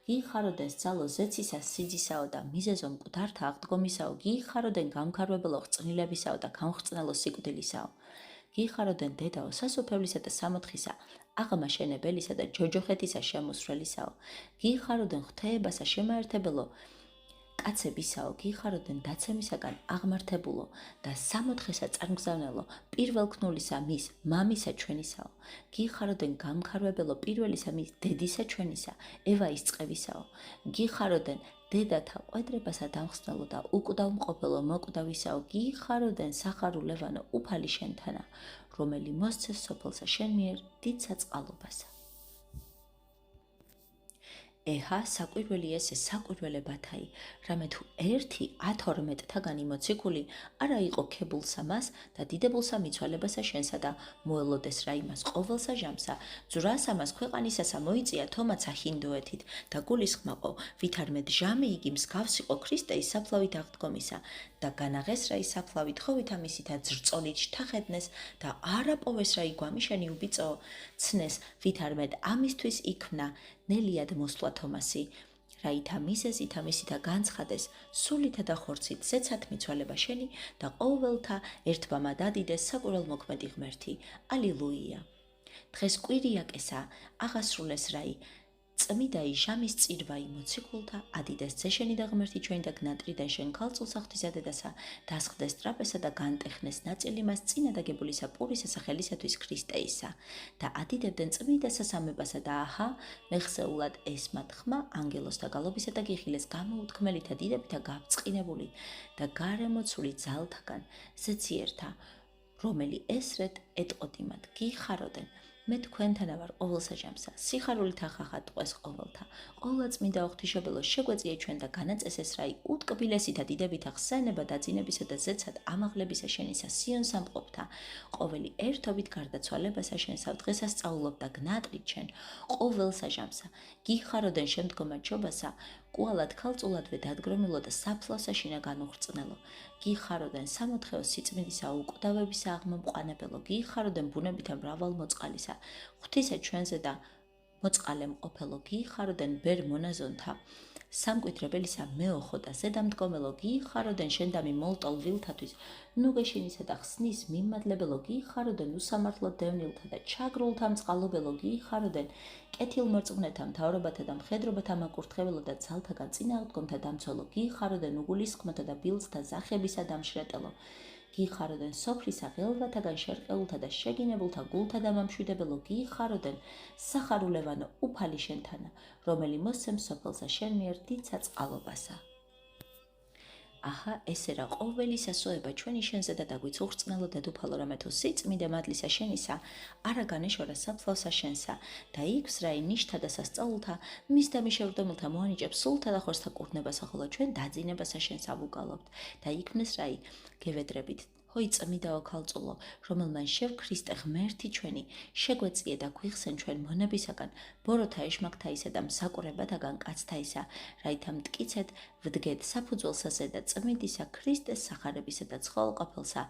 გიხაროდენ ძალო ზეცისას სიძისაო და მიზეზო მკვდართა აღდგომისაო, გიხაროდენ გამქარვებელო ხრწნილებისაო და გამხრწნელო სიკვდილისაო. გიხაროდენ დედაო სასუფევლისა და სამოთხისა, აღმაშენებელისა და ჯოჯოხეთისა შემოსვლელისაო. გიხაროდენ ღვთაებასა შემაერთებელო კაცებისაო, გიხაროდენ დაცემისაგან აღმართებულო და სამოთხესა წარმგზავნელო პირველქნულისა მის მამისა ჩვენისაო. გიხაროდენ გამქარვებელო პირველისა მის დედისა ჩვენისა, ევაის წყევისაო. გიხაროდენ დედათა ყვედრებასა დამხსნელო და უკვდავმყოფელო მოკვდავისაო. გიხაროდენ სახარულევანო უფალი შენთანა, რომელი მოსცეს სოფელსა შენ მიერ დიდ საწყალობასა. ეჰა საკვირველი ესე საკვირველებათაი, რამე თუ ერთი 12-თაგანი მოციქული არა იყო ქებულსა მას და დიდებულსა მიცვალებასა შენსა და მოელოდეს რა იმას ყოველსა ჟამსა, ძვრას ამას ქვეყანისასა მოიწია თომაცა ჰინდოეთით და გულისხმაყო, ვითარმედ ჟამი იგი მსგავსიყო ქრისტეის საფლავით აღდგომისა და განაღეს რა ის საფლავით ხოვითა მისითა ძრწოლით შთახედნეს და არაპოვეს რა იგვამიშენი უბიწო ცნეს, ვითარმედ ამისთვის იქმნა ნელიად მოსვლა თომასი, რაითა მიზეზითა მისითა განცხადეს სულითა და ხორცით ზეცად მიცვალება შენი და ყოველთა ერთბამა დადიდეს საკვირველმოქმედი ღმერთი. ალილუია. დღეს კვირიაკესა აღასრულეს რაი წმიდაი ჟამის წირვაი მოციქულთა ადიდეს ძეშენი და ღმერთი ჩვენი და გნატრიდან შენ ქალწულსა ღვთისადედასა დასხდეს ტრაპესა და განტეხნეს ნაწილი მას წინა დაგებულისა პურისა სახელისათვის ქრისტეისა და ადიდებდნენ წმიდასა სამებასა და აჰა მეხსეულად ეს მათ ხმა ანგელოსთა გალობისა და გიხილეს გამოუთქმელითა დიდებითა გაბრწყინებული და გარემოცული ძალთაგან ზეციერთა, რომელი ესრეთ ეტყოდიმად გიხაროდენ, მე თქვენთანა ვარ ყოველსა ჟამსა, სიხარულით ახახად ტყვეს ყოველთა, ყოვლა წმინდა ღვთისმშობელო შეგვეწია ჩვენ და განაწესეს რაი უტკბილესითა დიდებითა ხსენება დაძინებისა და ზეცად ამაღლებისა შენისა სიონ სამყოფთა, ყოველი ერთობით გარდაცვალებასა შენსა დღესასწაულობ და გნატრით შენ ყოველსა ჟამსა, გიხაროდენ შემდგომად ჯობასა, კვალად ქალწულადვე დადგრომილო და საფლავსა შინა განუხრწნელო, გიხაროდენ სამოთხეო სიწმინდისა უკვდავებისა აღმომყვანებელო, გიხაროდენ ბუნებითა მრავალ მოწყალისა, ღვთისა ჩვენზე და მოწყალე მყოფელო, გიხაროდენ ბერ მონაზონთა სამკვიდრებელისა მეოხო და ზედამდგომელო, გიხაროდენ შენდამი მოლტოლ ვილთათვის ნუგეშინისა და ხსნის მიმადლებელო, გიხაროდენ უსამართლო დევნილთა და ჩაგრულთა მწყალობელო, გიხაროდენ კეთილმორწმუნეთა მთავრობათა და მხედრობათა მაკურთხებელო და ძალთაგან წინააღდგომთა დამცველო, გიხაროდენ უგულისხმოთა და ბილწთა ზახებისა დამშრეტელო, გიხაროდენ სოფლისა ღელვათაგან შერყეულთა და შეგინებულთა გულთა დამამშვიდებელო, გიხაროდენ სახარულევანო უფალი შენთანა, რომელი მოსცემს სოფელსა შენ მიერ დიდ საწყალობასა. აჰა ესე რა ყოველი სასოება ჩვენი შენზე და დაგვიც უხრწნელო დედუფალო, რამე თუ სიწმიდე მადლისა შენისა არა განეშორა საფლავსა შენსა და იქს რაი ნიშთა და სასწაულთა მის და მიშევრდომილთა მოანიჭებს სულთა და ხორცთა კურნებასა, ხოლო ჩვენ დაძინებასა შენსა ვუგალობთ და იქმნეს რაი გევედრებით ჰოი წმიდაო ქალწულო, რომელმან შევ ქრისტე ღმერთი ჩვენი, შეგვეწიე და გვიხსენ ჩვენ მონებისაგან, ბოროთა ეშმაკთაისა და მსაკურებათაგან კაცთაისა, რაითა მტკიცეთ, ვდგეთ საფუძველსაზე და წმიდისა ქრისტეს სახარებისა და ცხოველყოფილსა,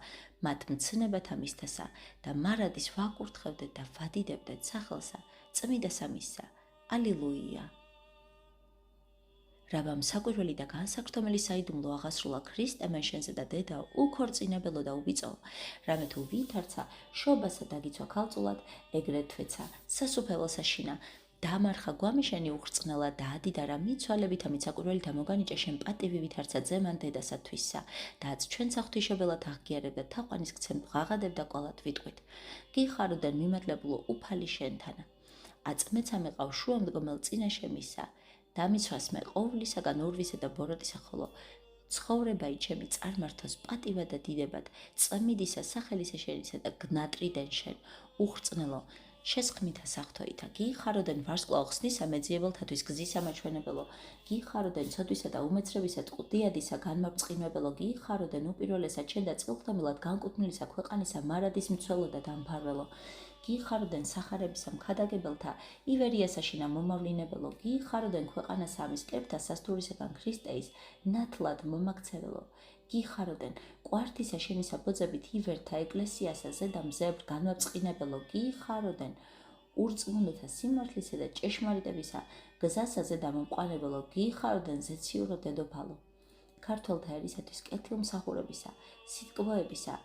მათ მცნებათა მისთასა და მარადის ვაკურთხევდეთ და ვადიდებდეთ სახელსა, წმიდასა მისსა. ალილუია. რაბა მსაკვირველი და განსაკრთომელი საიდუმლო აღასრულა ქრისტემან შენზე და დედაო, უქორწინებელო და უბიწოო, რამე თუ ვითარცა, შობასა დაგიცვა ქალწულად, ეგრეთვეცა სასუფეველსა შინა, დამარხა გვამიშენი უხრწნელა და ადიდარა მიცვალებითა მიცაკვირველითა მოგანიჭე შენ პატივი ვითარცა ძემან დედასა თვისსა, დააც ჩვენცა ღვთისმშობელად აღგიარებ და თაყვანის გცემ ვღაღადებ და კვალად ვიტყვით. გიხაროდან მიმატლებულო უფალი შენთანა. აწმეცა მეყავ შუამდგომელ წინაშე მისა. დამიცვას მე ყოვლისაგან ორვისა და ბოროტისა, ხოლო ცხოვრებაი ჩემი წარმართოს პატივად და დიდებად, წმიდისა სახელისა შენისა და გნატრიდან შენ, უხრწნელო, შესხმითა საფრთხოითა, გიხაროდენ ვარსკვლავ ხსნისა მეძიებელთათვის გზის ამაჩვენებელო, გიხაროდენ ცოდვისა და უმეცრებისა ტყუდიადისა განმარწყინებელო, გიხაროდენ უპირველესად შენ და წყილხდომილად განკუთვნილისა ქვეყანისა მარადის მცველო და დამფარველო, გიხაროდენ სახარებისა მქადაგებელთა ივერიასაშინა მომავლინებელო, გიხაროდენ ქვეყანას ამის კლებთა სასტურისაგან ქრისტეის ნათლად მომაქცეველო, გიხაროდენ კვართისა შენისა ბოძებით ივერთა ეკლესიასა ზედა მზებრ განვაწყინებელო, გიხაროდენ ურწმუნოთა სიმართლისა და ჭეშმარიტებისა გზასა ზედა მომყვანებელო, გიხაროდენ ზეციურო დედოფალო, ქართველთა ერისათვის კეთილმსახურებისა, სიტყვოებისა,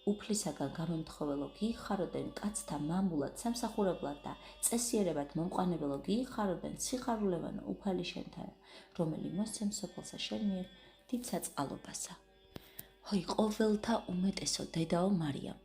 უფლისაგან გამომთხოველო, გიხაროდენ კაცთა მამულად, სამსახურებლად და წესიერებად მომყვანებელო, გიხაროდენ სიხარულევანო უფალი შენთანა, რომელი მოსცემ სოფელსა შენ მიერ დიდ საწყალობასა. ჰოი ყოველთა უმეტესო დედაო მარიამ,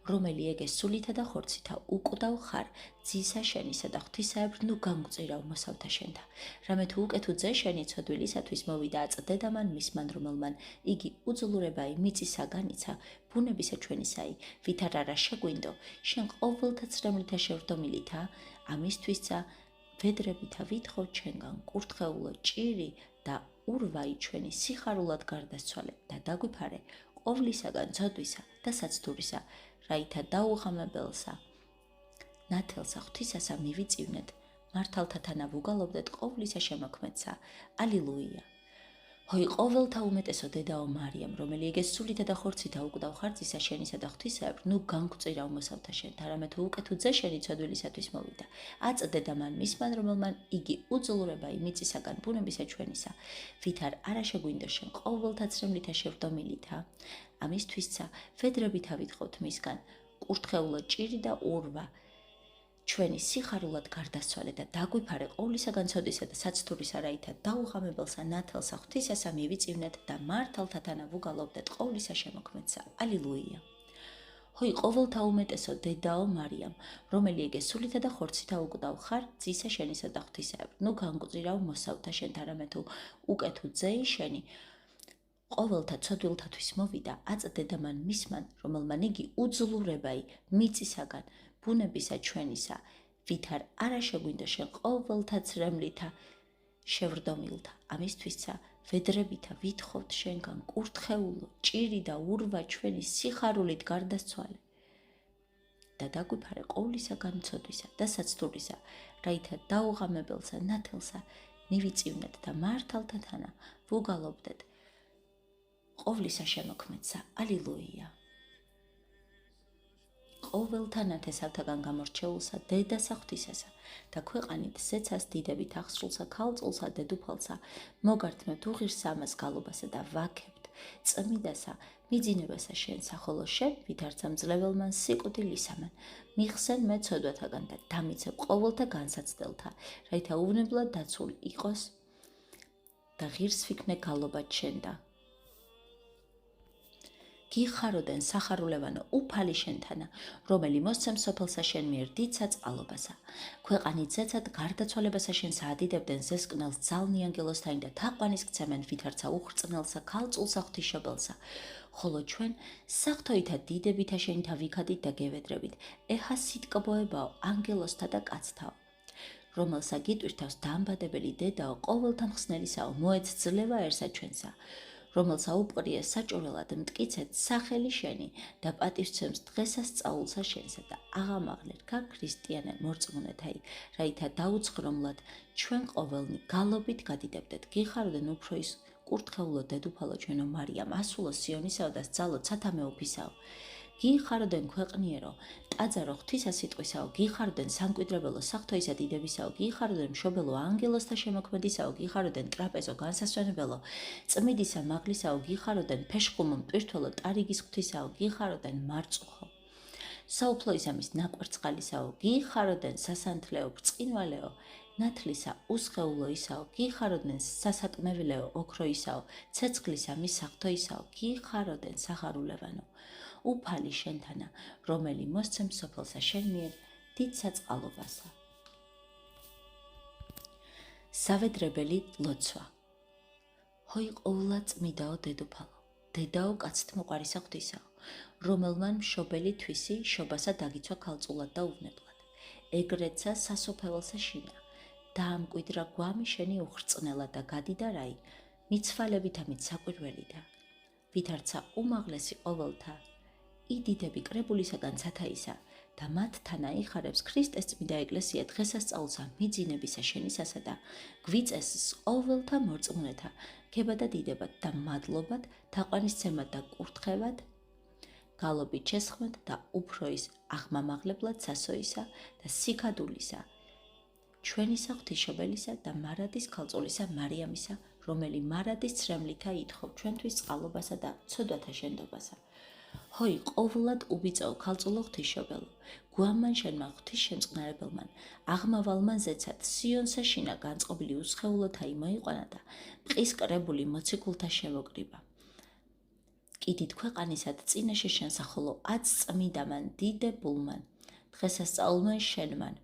რომელი ეგე სულითა და ხორცითა უკვდავ ხარ ძისა შენისა და ღვთისაებრ ნუ გამგვწირავ მოსავთა შენთა, რამე თუ უკეთუ ძე შენი ცოდვილისათვის მოვიდა აწდებამან მისმან, რომელმან იგი უძლურებაი მიწისა განიცა, ბუნებისა ჩვენისაი, ვითარ არა შეგვინდო, შენ ყოველთა ცრემლითა შევდომილითა, ამისთვისა ვედრებითა ვითხოვ ჩვენგან კურთხეულო ჭირი და ურვაი ჩვენი სიხარულად გარდასცვალე და დაგვიფარე ყოვლისაგან ცოდვისა და საცდურისა, რაითა დაუღამებელსა ნათელსა ღვთისასა მივიწივნეთ, მართალთა თანა ვუგალობდეთ ყოვლისა შემოქმედსა. ალილუია. ჰოი ყოველთა უმეტესო დედაო მარიამ, რომელი ეგეს სულითა და ხორცითა უკვდავ ხარ ძისა შენისა და ღვთისაებრ ნუ გამგვწირავ მოსავთა შენთა, რამე თუ უკეთუ ძე შენი ცოდვილისათვის მოვიდა აწდება მან მისმან, რომელმან იგი უძლურებაი მიწისაგან ბუნებისა ჩვენისა, ვითარ არა შეგვინდო შენ ყოველთა ცრემლითა შევდომილითა, ამისთვისა ვედრებითა ვითხოვთ მისგან კურთხეულო ჭირი და ურვა ჩვენი სიხარულად გარდასცვალე და დაგვიფარე ყოვლისაგან ცოდვისა და საცდურისა, რაითა დაუღამებელსა ნათელსა ღვთისასა მივიწივნეთ და მართალთა თანა ვუგალობდეთ ყოვლისა შემოქმედსა. ალილუია. ჰოი ყოველთა უმეტესო დედაო მარიამ, რომელი ეგე სულითა და ხორცითა უკვდავ ხარ ძისა შენისა და ღვთისაებრ ნუ გამგვწირავ მოსავთა შენთა, რამე თუ უკეთუ ძეი შენი ყოველთა ცოდვილთათვის მოვიდა აწდებამან მისმან, რომელმან იგი უძლურებაი მიწისაგან ბუნებისა ჩვენისა, ვითარ არა შეგვინდო შენ ყოველთა ცრემლითა შევრდომილთა, ამისთვისა ვედრებითა ვითხოვთ შენგან კურთხეულო ჭირი და ურვა ჩვენი სიხარულით გარდასცვალე და დაგვიფარე ყოვლისაგან ცოდვისა და საცდურისა, რაითა დაუღამებელსა ნათელსა მივიწივნეთ და მართალთა თანა ვუგალობდეთ ყოვლისა შემოქმედსა. ალილუია. ყოველთა ნათესავთაგან გამორჩეულსა დედასა ღვთისასა და ქვეყანით ზეცას დიდებით აღსრულსა ქალწულსა დედუფალსა მოგართმევთ უღირსა ამას გალობასა და ვაქებთ წმიდასა მიძინებასა შენსა, ხოლო შენ ვითარცა მძლეველმან სიკვდილისამან მიხსენ მე ცოდვათაგან და დამიცებ ყოველთა განსაცდელთა, რაითა უვნებლად დაცული იყოს და ღირს ვიქნე გალობად შენდა. გიხაროდენ სახარულევანო უფალი შენთანა, რომელი მოსცემ სოფელსა შენ მიერ დიდ საწყალობასა, ქვეყანით ზეცად გარდაცვალებასა შენ საადიდებდნენ ზესკნელს ძალნი ანგელოსთანი და თაყვანის გცემენ ვითარცა უხრწნელსა ქალწულსა ღვთისმშობელსა, ხოლო ჩვენ საფრთხოითა დიდებითა შენითა ვიქადით და გევედრებით, ეჰა სიტკბოებაო ანგელოსთა და კაცთაო, რომელსა გიტვირთავს დამბადებელი დედაო, ყოველთა მხსნელისაო, მოეც ძლევაერსა ჩვენსა, რომელსა უპყრიეს საჭურელად მტკიცეთ სახელი შენი და პატივცემს დღესასწაულსა შენსა და აღამაღლეთ ქრისტიანე მორწმუნეთაი, რაითა დაუცხრომლად ჩვენ ყოველნი გალობით გადიდებდეთ. გიხარდენ უფრო ის კურთხეულო დედუფალო ჩვენო მარიამ, ასულო სიონისაო და ძალო ცათამეოფისაო. გიხარდენ ქვეყნიერო, ტაძარო ღვთისა სიტყვისაო, გიხარდენ სამკვიდრებელო საფრთხეისა დიდებისაო, გიხარდენ მშობელო ანგელოსთა შემოქმედისაო, გიხარდენ ტრაპეზო განსასვენებელო, წმიდისა მაღლისაო, გიხარდენ ფეშხუმო მტვირთველო ტარიგის ღვთისაო, გიხარდენ მარწუხო საუფლო ისამის ნაკვერცხალისაო, გიხარდენ სასანთლეო ბრწყინვალეო, ნათლისა უსხეულო ისაო, გიხარდენ სასატმევილეო ოქრო ისაო, ცეცხლისა მის საფრთხო ისაო, გიხარდენ სახარულევანო. უფალი შენთანა, რომელი მოსცემს სოფელსა შენ მიერ დიდ საწყალობასა. სავედრებელი ლოცვა. ჰოი ყოვლა წმიდაო დედოფალო, დედაო კაცთმოყვარისა ღვთისაო, რომელმან მშობელი თვისი შობასა დაგიცვა ქალწულად და უვნებლად, ეგრეცა სასოფეველსა შინა, დაამკვიდრა გვამი შენი უხრწნელა და გადიდა რაი, მიცვალებითა მით საკვირველიდა, ვითარცა უმაღლესი ყოველთა, იდიდები კრებულისაგან ცათაისა და მათთან აიხარებს ქრისტეს წმიდა ეკლესია დღესასწაულსა მიძინებისა შენისასა და გვიწესს ყოველთა მორწმუნეთა გება და დიდებად და მადლობად, თაყვანისცემად და კურთხევად, გალობით შესხმად და უფრო ის აღმამაღლებლად სასოისა და სიქადულისა, ჩვენისა ღვთისმშობელისა და მარადის ქალწულისა მარიამისა, რომელი მარადის ცრემლითა ითხოვ ჩვენთვის წყალობასა და ცოდვათა შენდობასა. ჰოი ყოვლად უბიწეო ქალწულო ღვთისმშობელო, გვამან შენმა ღვთისშემწყნარებელმან, აღმავალმან ზეცად სიონსა შინა განწყობილი უსხეულოთა იმოიყვანა და მყის კრებული მოციქულთა შემოგრიბა. კიდით ქვეყანისად წინაშე შენსა, ხოლო აც წმიდამან დიდებულმან, დღესასწაულმან შენმან,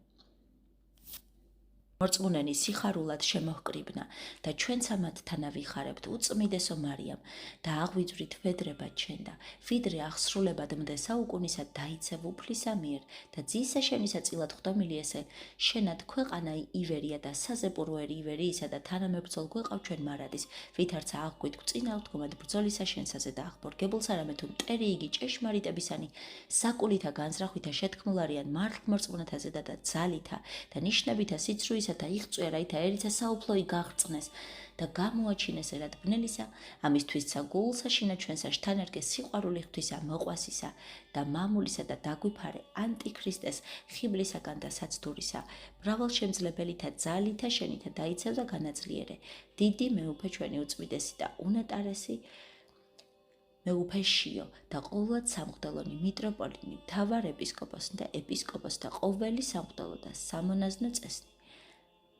მორწმუნენი სიხარულად შემოჰკრიბნა და ჩვენც ამათთან ავიხარებთ უწმიდესო მარიამ და აღვიძვრით ვედრებად შენ და ვიდრე აღსრულებად მდე საუკუნისა დაიცევ უფლისა მიერ და ძისა შენისა წილად ხვდომილი ესე შენად ქვეყანა ივერია და საზეპურვერი ივერიისა და თანამებრძოლ გვეყავ ჩვენ მარადის, ვითარცა აღგვით გვწინააღმდგომად ბრძოლისა შენსაზე და აღბორგებულს არამე თუ მტერი იგი ჭეშმარიტებისანი საკულითა განზრახვითა შეთქმულარიან მართლმორწმუნეთა ზედა და ძალითა და ნიშნებითა სიცრუის და იღწვია, რაითაერიცა საუფლოი გაღწნეს და გამოაჩინეს ერად ბნელისა, ამისთვისცა გულსა შინა ჩვენსა შთანერგე სიყვარული ღვთისა მოყვასისა და მამულისა და დაგვიფარე ანტიქრისტეს ხიბლისაგან და საცდურისა, მრავალშემძლებელითა ძალითა შენითა დაიცევ და განაძლიერე, დიდი მეუფე ჩვენი უწმიდესი და უნეტარესი მეუფეშიო და ყოვლად სამღვდელონი მიტროპოლიტი, მთავარ ეპისკოპოსი და ეპისკოპოსი და ყოველი სამღვდელო და სამონაზნო წესნი,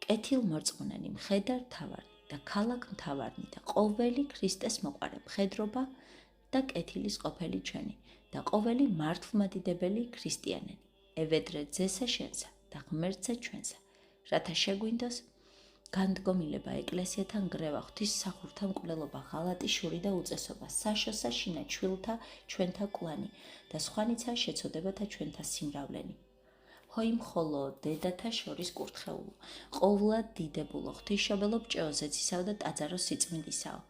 კეთილ მორწმუნენი, მხედარ მთავარი და ქალაქ მთავარნი და ყოველი ქრისტეს მოყვარე მხედრობა და კეთილის ყოფილი ჩვენი და ყოველი მართლმადიდებელი ქრისტიანენი, ევედრე ძესა შენსა და ღმერთსა ჩვენსა, რათა შეგვინდოს განდგომილება ეკლესიათან გრევა, ღვთისმსახურთა მკვლელობა, ღალატი შური და უწესობა, საშოსა შინა ჩვილთა ჩვენთა კლანი და სხვანიცა შეცოდებათა ჩვენთა სიმრავლენი. ჰოი მხოლო დედათა შორის კურთხეულო, ყოვლად დიდებულო, ღვთისმშობელო ბჭეო ზეცისაო და ტაძარო სიწმინდისაო,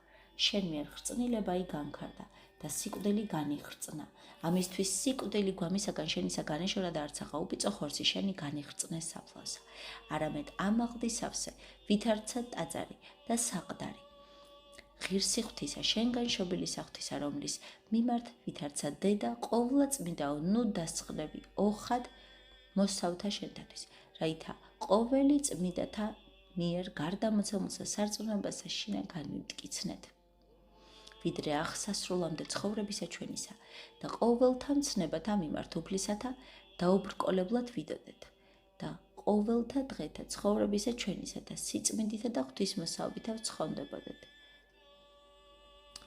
შენ მიერ ხრწნილებაი განქარდა და სიკვდილი განიხრწნა, ამისთვის სიკვდილი გვამისაგან შენისა განეშორა და არცაღა უპიწო ხორცი შენი განიხრწნეს საფლავსა, არამედ ამაღლდი სავსე, ვითარცა ტაძარი და საყდარი, ღირსი ღვთისა, შენგან შობილისა ღვთისა, რომლის მიმართ ვითარცა დედა, ყოვლად წმიდაო, ნუ დასწყდები ოხად მოსავთა შენთათვის, რაითა ყოველი წმიდათა მიერ გარდამოცემულსა სარწმუნოებასა შინა განვიმტკიცნეთ. ვიდრე აღსასრულამდე ცხოვრებისა ჩვენისა და ყოველთა მცნებათა მიმართ უფლისათა დაუბრკოლებლად ვიდოდეთ და ყოველთა დღეთა ცხოვრებისა ჩვენისა და სიწმინდითა და ღვთისმოსაობითა ვცხონდებოდეთ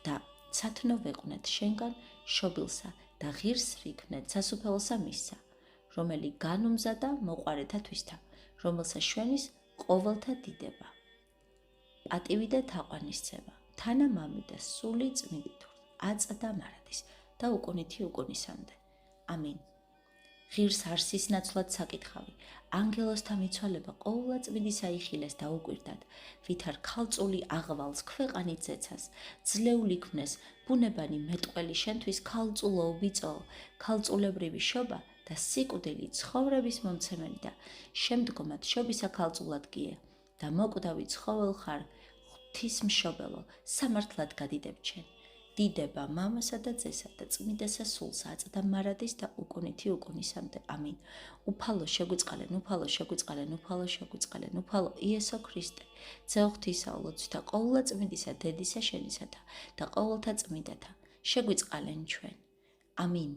და სათნო ვეყვნეთ შენგან შობილსა და ღირს რიქმნეთ სასუფეველსა მისსა, რომელი განუმზადა მოყვარეთათვისთა, რომელსა შვენის ყოველთა დიდება, პატივი და თაყვანისცემა, თანა მამი და სული წმინდით, აწა და მარადის და უკუნითი უკუნისამდე. ამინ. ღირს არსის ნაცვლად საკითხავი. ანგელოზთა მიცვალება ყოვლადწმიდისა იხილეს და უკვირდათ, ვითარ ქალწული აღვალს ქვეყანით ზეცას, ძლეული ქმნეს ბუნებანი მეტყველი შენთვის ქალწულო უბიწო, ქალწულებრივი შობა და სიკვდილი ცხოვრების მომცემელი და შემდგომად შობისა ქალწულად გიე და მოკვდავი ცხოველ ხარ ღვთისმშობელო, სამართლად გადიდებ ჩენ. დიდება მამასა და ძესა და წმიდასა სულსა აწდა მარადის და უკუნითი უკუნისამდე. ამინ. უფალო შეგვიწყალენ, უფალო შეგვიწყალენ, უფალო შეგვიწყალენ, უფალო იესო ქრისტე, ძე ღვთისა, ლოცვითა ყოვლადწმიდისა დედისა შენისათა და ყოველთა წმიდათა, შეგვიწყალენ ჩვენ. ამინ.